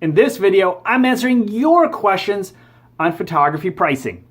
In this video, I'm answering your questions on photography pricing.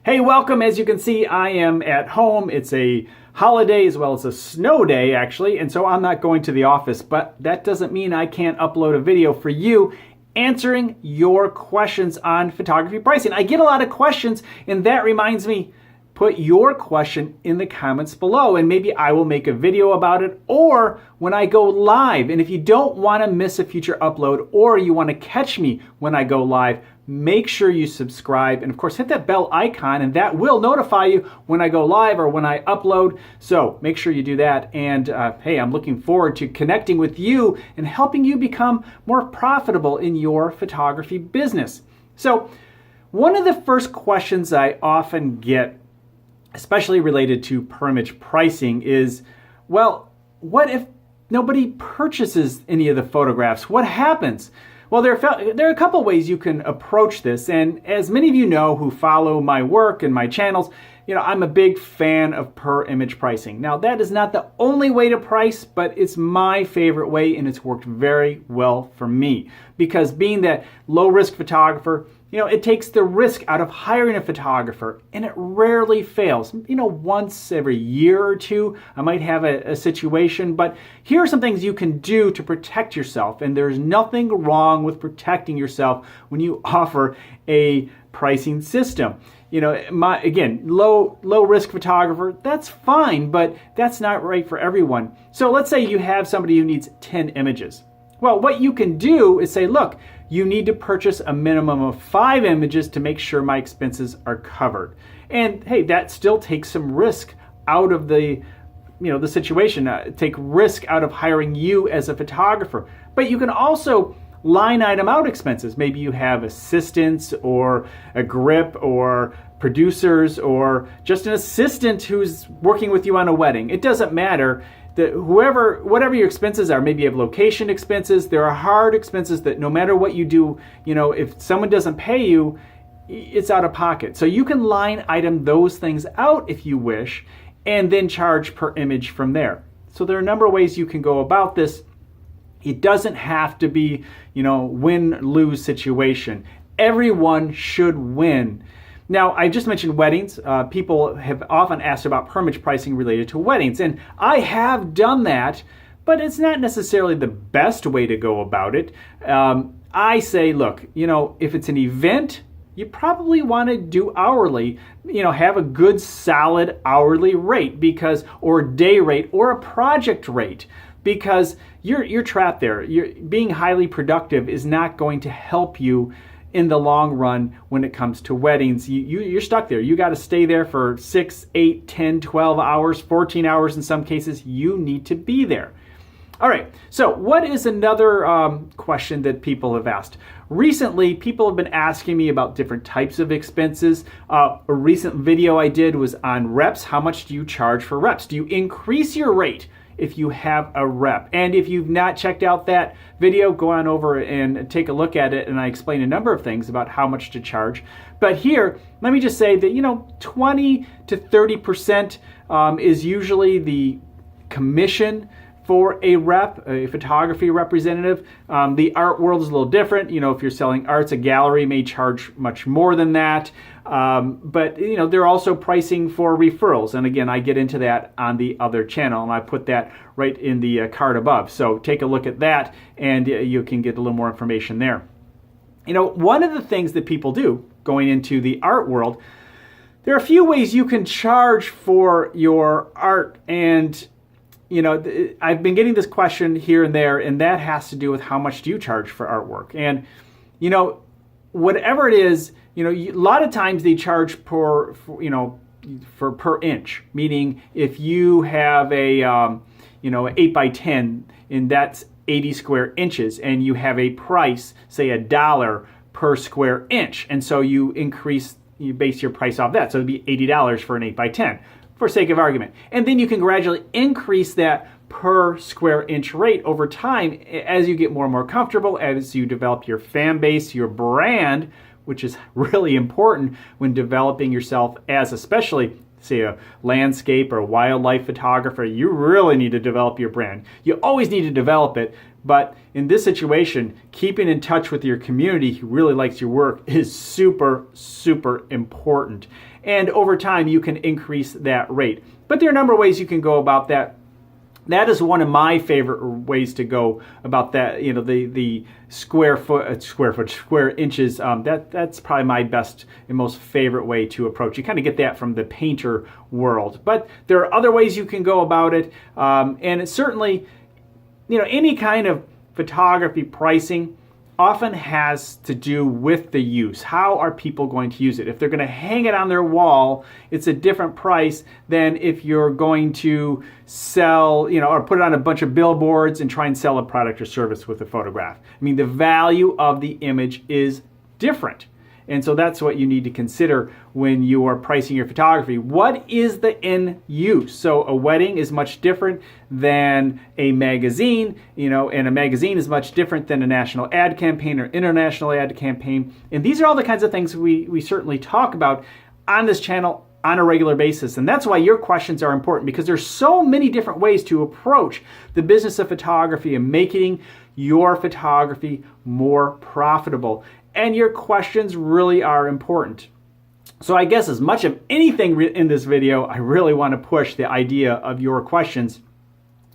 Hey, welcome. As you can see, I am at home. It's a holiday as well as a snow day, actually, and so I'm not going to the office, but that doesn't mean I can't upload a video for you answering your questions on photography pricing. I get a lot of questions, and that reminds me, put your question in the comments below and maybe I will make a video about it, or when I go live. And if you don't want to miss a future upload, or you want to catch me when I go live, make sure you subscribe and of course hit that bell icon, and that will notify you when I go live or when I upload. So make sure you do that. And hey, I'm looking forward to connecting with you and helping you become more profitable in your photography business. So one of the first questions I often get, especially related to per image pricing, is, well, what if nobody purchases any of the photographs? What happens? Well, there are a couple ways you can approach this, and as many of you know who follow my work and my channels, I'm a big fan of per image pricing. Now, that is not the only way to price, but it's my favorite way, and it's worked very well for me. Because being that low risk photographer, it takes the risk out of hiring a photographer, and it rarely fails. Once every year or two, I might have a situation, but here are some things you can do to protect yourself, and there's nothing wrong with protecting yourself when you offer a pricing system. Again, low risk photographer, that's fine, but that's not right for everyone. So let's say you have somebody who needs 10 images. Well, what you can do is say, look, you need to purchase a minimum of 5 images to make sure my expenses are covered. And hey, that still takes some risk out of the situation. Take risk out of hiring you as a photographer. But you can also line item out expenses. Maybe you have assistants or a grip or producers or just an assistant who's working with you on a wedding. It doesn't matter. Whatever your expenses are, maybe you have location expenses. There are hard expenses that no matter what you do, if someone doesn't pay you, it's out of pocket. So you can line item those things out if you wish, and then charge per image from there. So there are a number of ways you can go about this. It doesn't have to be, win-lose situation. Everyone should win. Now, I just mentioned weddings. People have often asked about per image pricing related to weddings, and I have done that, but it's not necessarily the best way to go about it. I say, look, if it's an event, you probably want to do hourly, have a good solid hourly rate or day rate or a project rate, because you're trapped there. Being highly productive is not going to help you in the long run when it comes to weddings. You're stuck there. You got to stay there for 6, 8, 10, 12 hours, 14 hours in some cases. You need to be there. All right, so what is another question that people have asked? Recently, people have been asking me about different types of expenses. A recent video I did was on reps. How much do you charge for reps? Do you increase your rate if you have a rep? And if you've not checked out that video, go on over and take a look at it, and I explain a number of things about how much to charge. But here, let me just say that 20 to 30% is usually the commission for a rep, a photography representative. The art world is a little different. If you're selling arts, a gallery may charge much more than that. But they're also pricing for referrals. And again, I get into that on the other channel, and I put that right in the card above. So take a look at that, and you can get a little more information there. One of the things that people do going into the art world, there are a few ways you can charge for your art. And I've been getting this question here and there, and that has to do with how much do you charge for artwork. And, whatever it is, a lot of times they charge for per inch, meaning if you have a, 8 by 10, and that's 80 square inches, and you have a price, say $1 per square inch. And so you base your price off that. So it'd be $80 for an 8 by 10. For sake of argument. And then you can gradually increase that per square inch rate over time as you get more and more comfortable, as you develop your fan base, your brand, which is really important when developing yourself as especially say a landscape or a wildlife photographer, you really need to develop your brand. You always need to develop it, but in this situation, keeping in touch with your community who really likes your work is super, super important. And over time, you can increase that rate. But there are a number of ways you can go about that. That is one of my favorite ways to go about that. You know, the square inches. That's probably my best and most favorite way to approach. You kind of get that from the painter world, but there are other ways you can go about it. And it's certainly, you know, any kind of photography pricing often has to do with the use. How are people going to use it? If they're going to hang it on their wall, it's a different price than if you're going to sell, you know, or put it on a bunch of billboards and try and sell a product or service with a photograph. I mean, the value of the image is different. And so that's what you need to consider when you are pricing your photography. What is the end use? So a wedding is much different than a magazine, you know, and a magazine is much different than a national ad campaign or international ad campaign. And these are all the kinds of things we certainly talk about on this channel on a regular basis. And that's why your questions are important, because there's so many different ways to approach the business of photography and making your photography more profitable. And your questions really are important. So I guess as much of anything in this video, I really want to push the idea of your questions,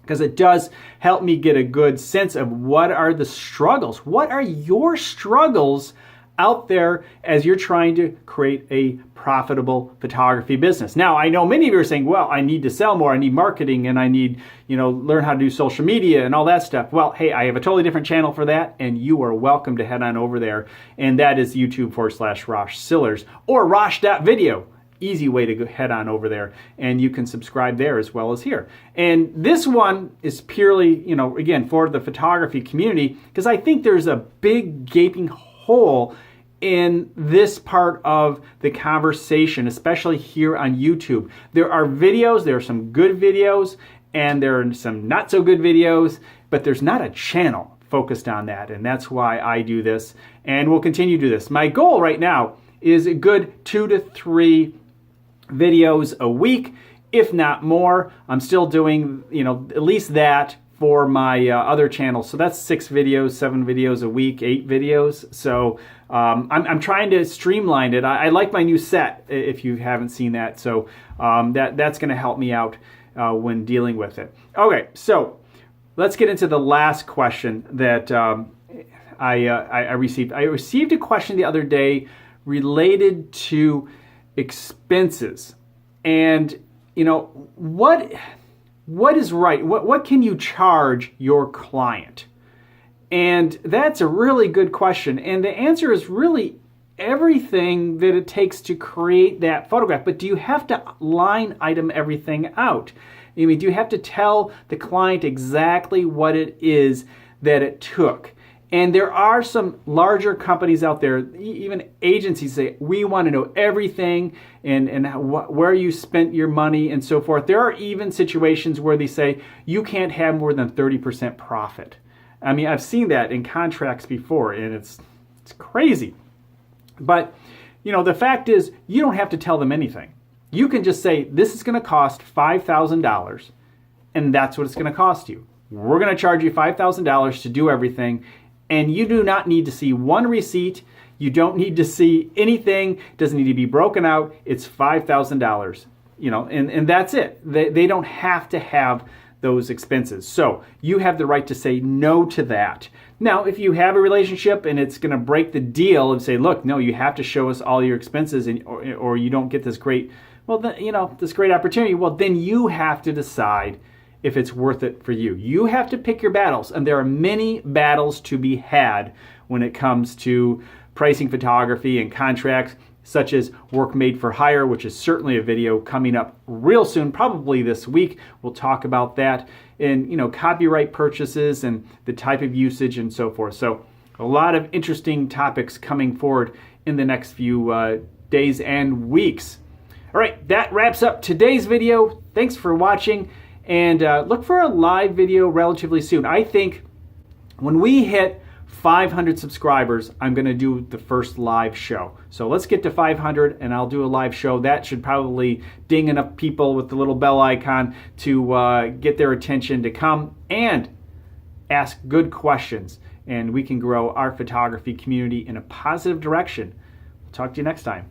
because it does help me get a good sense of what are the struggles. What are your struggles out there as you're trying to create a profitable photography business? Now, I know many of you are saying, well, I need to sell more, I need marketing, and I need, you know, learn how to do social media and all that stuff. Well, hey, I have a totally different channel for that, and you are welcome to head on over there. And that is YouTube.com/Rosh Sillars or Rosh.video. Easy way to go, head on over there, and you can subscribe there as well as here. And this one is purely, you know, again, for the photography community, because I think there's a big gaping hole in this part of the conversation, especially here on YouTube. There are videos, there are some good videos, and there are some not so good videos, but there's not a channel focused on that, and that's why I do this, and we'll continue to do this. My goal right now is a good 2 to 3 videos a week, if not more. I'm still doing, you know, at least that for my other channels. So that's 6 videos, 7 videos a week, 8 videos. So I'm trying to streamline it. I like my new set, if you haven't seen that. So that's going to help me out when dealing with it. Okay, so let's get into the last question that I received. I received a question the other day related to expenses, and you know, what is right? What can you charge your client? And that's a really good question. And the answer is really everything that it takes to create that photograph. But do you have to line item everything out? I mean, do you have to tell the client exactly what it is that it took? And there are some larger companies out there, even agencies, say, we want to know everything and where you spent your money and so forth. There are even situations where they say you can't have more than 30% profit. I mean, I've seen that in contracts before, and it's crazy. But, you know, the fact is, you don't have to tell them anything. You can just say, this is going to cost $5,000, and that's what it's going to cost you. We're going to charge you $5,000 to do everything. And you do not need to see one receipt. You don't need to see anything. It doesn't need to be broken out. It's $5,000, you know, and that's it. They don't have to have those expenses. So you have the right to say no to that. Now, if you have a relationship and it's going to break the deal and say, look, no, you have to show us all your expenses, and or you don't get this great, well, then, you know, this great opportunity. Well, then you have to decide if it's worth it for you. You have to pick your battles, and there are many battles to be had when it comes to pricing photography and contracts, such as work made for hire, which is certainly a video coming up real soon, probably this week. We'll talk about that, and, you know, copyright purchases and the type of usage and so forth. So a lot of interesting topics coming forward in the next few days and weeks. All right, that wraps up today's video. Thanks for watching. And look for a live video relatively soon. I think when we hit 500 subscribers, I'm going to do the first live show. So let's get to 500 and I'll do a live show. That should probably ding enough people with the little bell icon to get their attention to come and ask good questions. And we can grow our photography community in a positive direction. Talk to you next time.